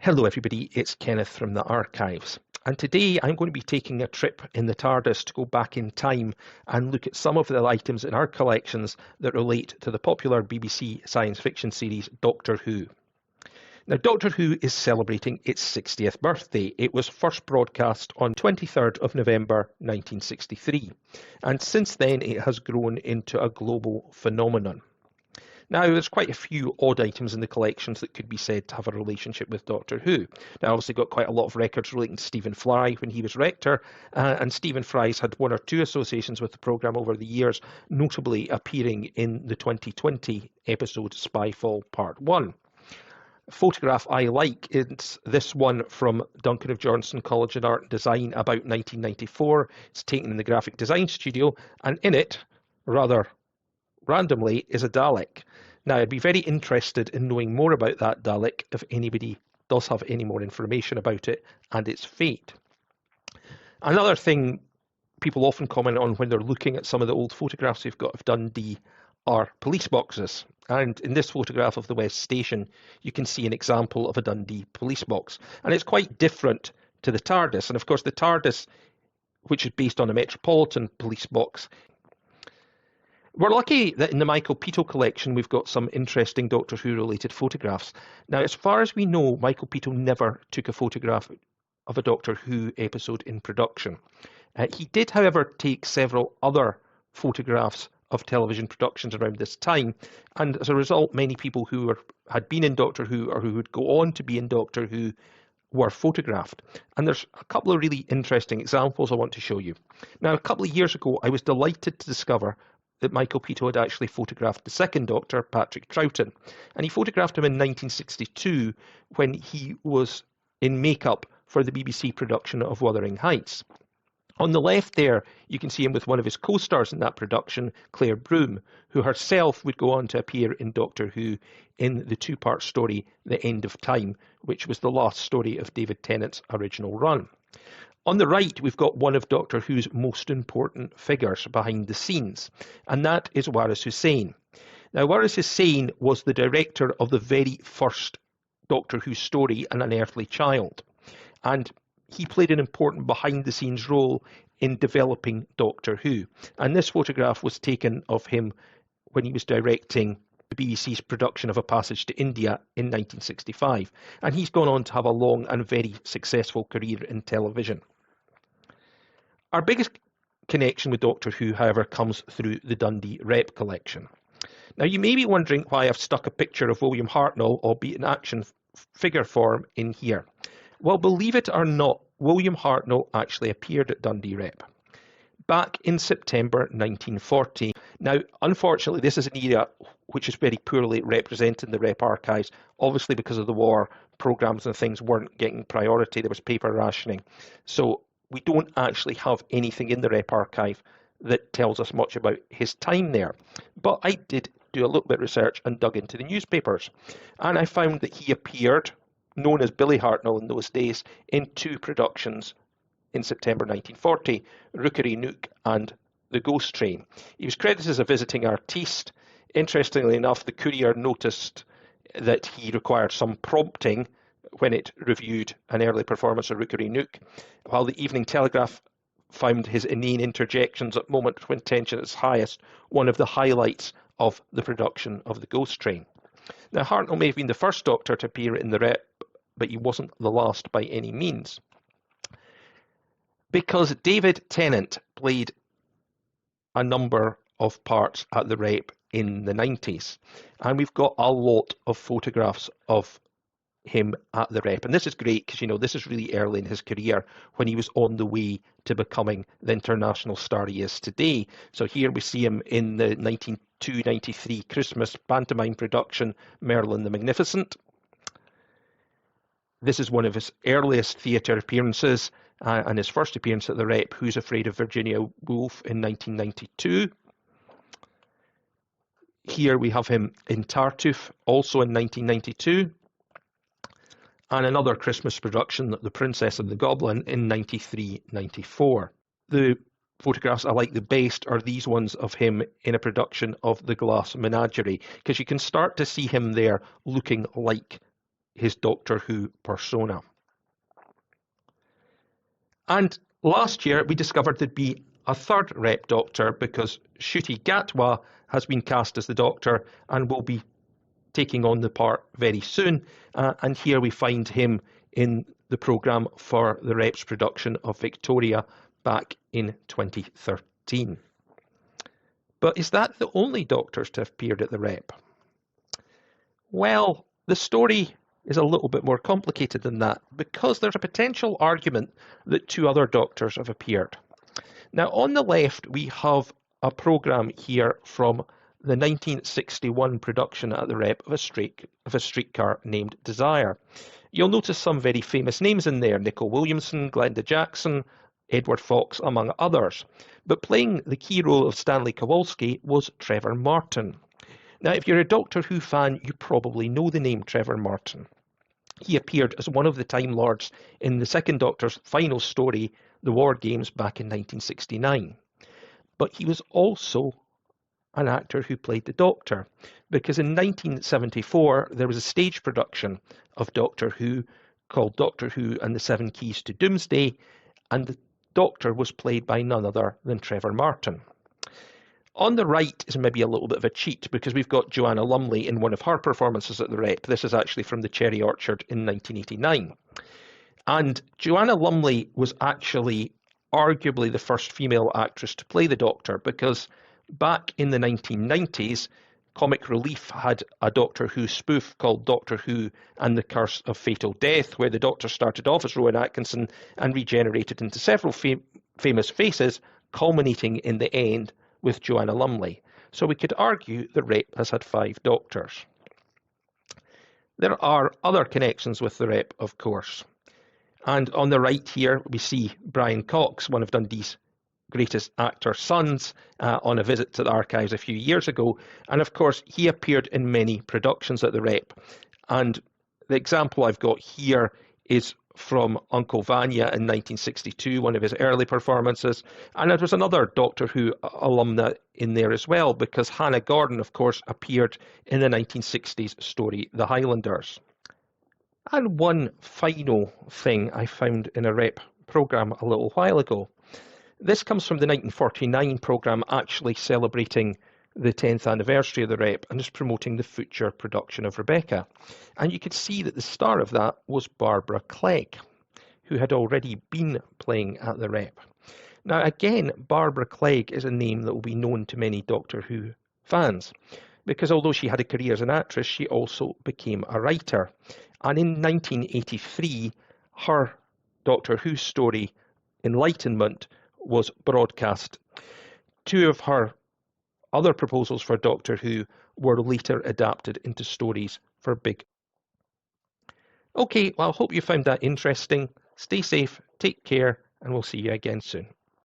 Hello everybody, it's Kenneth from the Archives, and today I'm going to be taking a trip in the TARDIS to go back in time and look at some of the items in our collections that relate to the popular BBC science fiction series Doctor Who. Now, Doctor Who is celebrating its 60th birthday. It was first broadcast on 23rd of November 1963, and since then it has grown into a global phenomenon. Now, there's quite a few odd items in the collections that could be said to have a relationship with Doctor Who. Now, obviously got quite a lot of records relating to Stephen Fry when he was rector, and Stephen Fry's had one or two associations with the programme over the years, notably appearing in the 2020 episode Spyfall Part 1. A photograph I like is this one from Duncan of Johnson College of Art and Design about 1994. It's taken in the graphic design studio, and in it, rather randomly, is a Dalek. Now, I'd be very interested in knowing more about that Dalek if anybody does have any more information about it and its fate. Another thing people often comment on when they're looking at some of the old photographs we've got of Dundee are police boxes. And in this photograph of the West Station, you can see an example of a Dundee police box. And it's quite different to the TARDIS. And of course, the TARDIS, which is based on a Metropolitan police box, we're lucky that in the Michael Pito collection we've got some interesting Doctor Who related photographs. Now, as far as we know, Michael Pito never took a photograph of a Doctor Who episode in production. He did, however, take several other photographs of television productions around this time, and as a result, many people who had been in Doctor Who or who would go on to be in Doctor Who were photographed. And there's a couple of really interesting examples I want to show you. Now, a couple of years ago, I was delighted to discover that Michael Pito had actually photographed the second Doctor, Patrick Troughton. And he photographed him in 1962 when he was in makeup for the BBC production of Wuthering Heights. On the left there, you can see him with one of his co-stars in that production, Claire Broom, who herself would go on to appear in Doctor Who in the two-part story, The End of Time, which was the last story of David Tennant's original run. On the right, we've got one of Doctor Who's most important figures behind the scenes, and that is Waris Hussein. Now, Waris Hussein was the director of the very first Doctor Who story, An Unearthly Child, and he played an important behind-the-scenes role in developing Doctor Who. And this photograph was taken of him when he was directing the BBC's production of A Passage to India in 1965, and he's gone on to have a long and very successful career in television. Our biggest connection with Doctor Who, however, comes through the Dundee Rep collection. Now, you may be wondering why I've stuck a picture of William Hartnell, albeit in action figure form, in here. Well, believe it or not, William Hartnell actually appeared at Dundee Rep back in September 1940. Now, unfortunately, this is an era which is very poorly represented in the Rep archives, obviously because of the war. Programmes and things weren't getting priority. There was paper rationing. So we don't actually have anything in the Rep archive that tells us much about his time there. But I did do a little bit of research and dug into the newspapers. And I found that he appeared, known as Billy Hartnell in those days, in two productions in September 1940, Rookery Nook and The Ghost Train. He was credited as a visiting artiste. Interestingly enough, the Courier noticed that he required some prompting when it reviewed an early performance of Rookery Nook, while the Evening Telegraph found his inane interjections at moments when tension is highest one of the highlights of the production of The Ghost Train. Now, Hartnell may have been the first Doctor to appear in the Rep, but he wasn't the last by any means. Because David Tennant played a number of parts at the Rep in the 90s, and we've got a lot of photographs of him at the Rep. And this is great because, you know, this is really early in his career when he was on the way to becoming the international star he is today. So here we see him in the 1992-93 Christmas pantomime production, Merlin the Magnificent. This is one of his earliest theatre appearances and his first appearance at the Rep, Who's Afraid of Virginia Woolf, in 1992. Here we have him in Tartuffe, also in 1992. And another Christmas production, The Princess and the Goblin, in 93-94. The photographs I like the best are these ones of him in a production of The Glass Menagerie, because you can start to see him there looking like his Doctor Who persona. And last year we discovered there'd be a third Rep Doctor because Shuga Gatwa has been cast as the Doctor and will be taking on the part very soon. And here we find him in the programme for the Rep's production of Victoria back in 2013. But is that the only Doctors to have appeared at the Rep? Well, the story is a little bit more complicated than that because there's a potential argument that two other Doctors have appeared. Now, on the left, we have a programme here from the 1961 production at the Rep of a streetcar named Desire. You'll notice some very famous names in there: Nicol Williamson, Glenda Jackson, Edward Fox, among others. But playing the key role of Stanley Kowalski was Trevor Martin. Now, if you're a Doctor Who fan, you probably know the name Trevor Martin. He appeared as one of the Time Lords in the Second Doctor's final story, The War Games, back in 1969. But he was also an actor who played the Doctor, because in 1974 there was a stage production of Doctor Who called Doctor Who and the Seven Keys to Doomsday, and the Doctor was played by none other than Trevor Martin. On the right is maybe a little bit of a cheat because we've got Joanna Lumley in one of her performances at the Rep. This is actually from the Cherry Orchard in 1989. And Joanna Lumley was actually arguably the first female actress to play the Doctor, because back in the 1990s, Comic Relief had a Doctor Who spoof called Doctor Who and the Curse of Fatal Death, where the Doctor started off as Rowan Atkinson and regenerated into several famous faces, culminating in the end with Joanna Lumley. So we could argue the Rep has had 5 Doctors. There are other connections with the Rep, of course. And on the right here, we see Brian Cox, one of Dundee's greatest actor sons, on a visit to the archives a few years ago. And of course, he appeared in many productions at the Rep. And the example I've got here is from Uncle Vanya in 1962, one of his early performances. And there was another Doctor Who alumna in there as well, because Hannah Gordon, of course, appeared in the 1960s story, The Highlanders. And one final thing I found in a Rep programme a little while ago. This comes from the 1949 programme, actually celebrating the 10th anniversary of the Rep and is promoting the future production of Rebecca. And you could see that the star of that was Barbara Clegg, who had already been playing at the Rep. Now again, Barbara Clegg is a name that will be known to many Doctor Who fans, because although she had a career as an actress, she also became a writer. And in 1983, her Doctor Who story, Enlightenment, was broadcast. 2 of her other proposals for Doctor Who were later adapted into stories for big. Okay, well, I hope you found that interesting. Stay safe, take care, and we'll see you again soon.